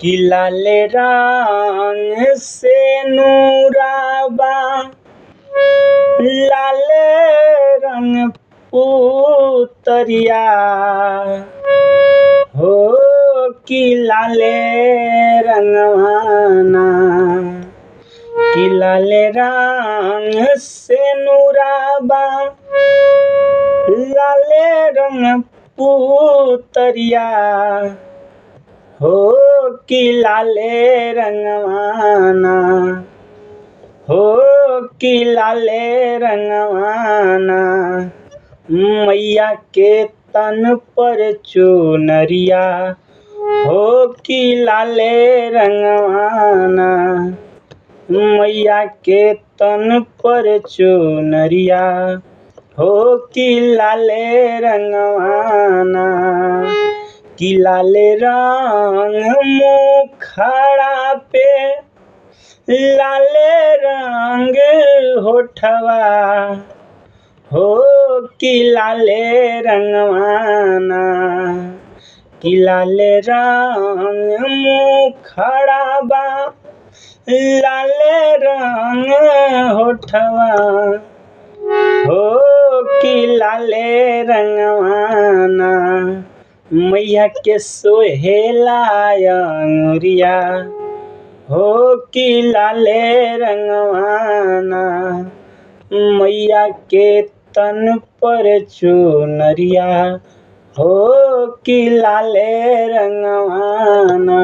कि लाल रंग से नूराबा लाल रंग पुतरिया हो कि लाल रंगवाना कि लाल रंग से नूराबा लाल रंग पुतरिया हो कि लाल रंगवाना हो कि लाल रंगवाना मैया के तन पर चुनरिया हो कि लाल रंगवाना मैया के तन पर चुनरिया हो कि लाल रंगवाना कि लाल रंग मुखड़ा पे लाल रंग होठवा हो कि लाल रंगवाना कि लाल रंग मुखड़ा बा लाल रंग होठवा हो कि लाल रंगवाना मैया के सोहेला अंगुरिया हो कि लाल रंगवाना मैया के तन पर चुनरिया हो कि लाल रंगवाना।